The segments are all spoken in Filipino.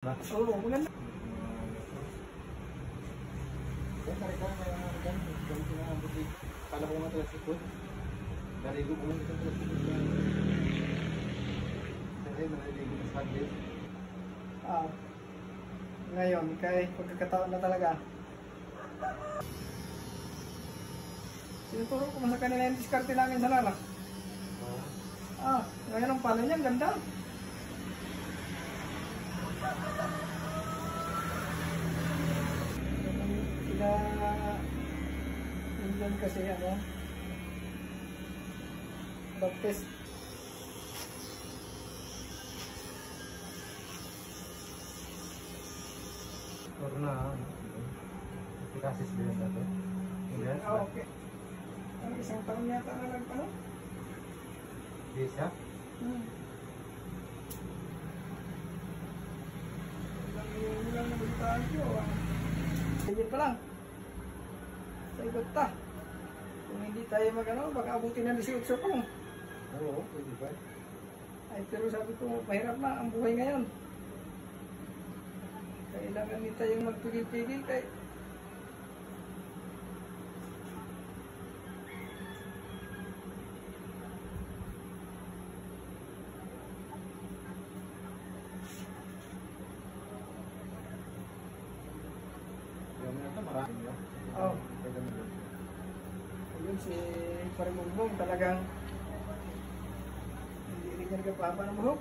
Oo, maganda. Kala ko nga talaga sikot. Narigo ko lang isang talaga sikot. Kasi narigo na saglit. Ngayon, kay pagkakataon na talaga. Sinuturo ko sa kanila yung diskarte namin sa lala. Ngayon ang pala niya, ganda. Sila Indian kasi Baptist. Karena dikasih sendiri satu. Okay. Ang isang taon yata na nagtanong. Bisa? Ilang nabalitaan ko. Sige pa lang. Sa ikot ta. Kung hindi tayo baka abutin na 18 pa lang. Oo, pwede ba? Ay, pero sabi ko, mahirap na ang buhay ngayon. Kailangan nito yung magpigil-pigil kay Ayun si Parimumbong talagang hindi rin yan kapahaba ng buhok.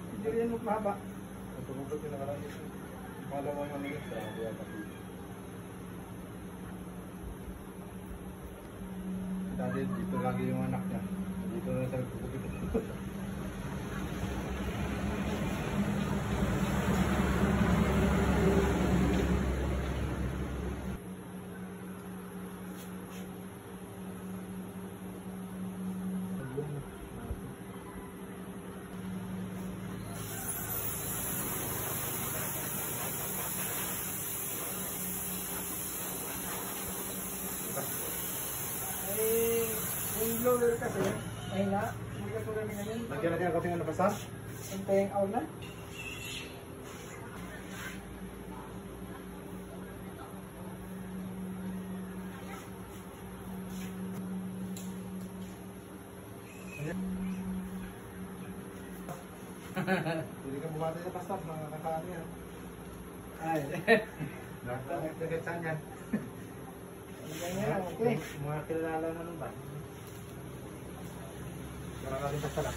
Hindi rin yan magpahaba. Tumutot yung nakaraan ito. Malawa yung mga sa buhay pati. Dati dito lagi yung anak niya. Dito na sa nagpupukit. Yung blower kasi, mahina. Hindi ka tulad ng ganyan. Lagyan natin ang kasing napasan? Hintayang out na. Hindi ka bumati sa pasap, mga kakaan yan. Ay. Nagkatsan yan. Okay. Mga kilala na nun ba? Marakaling pasala.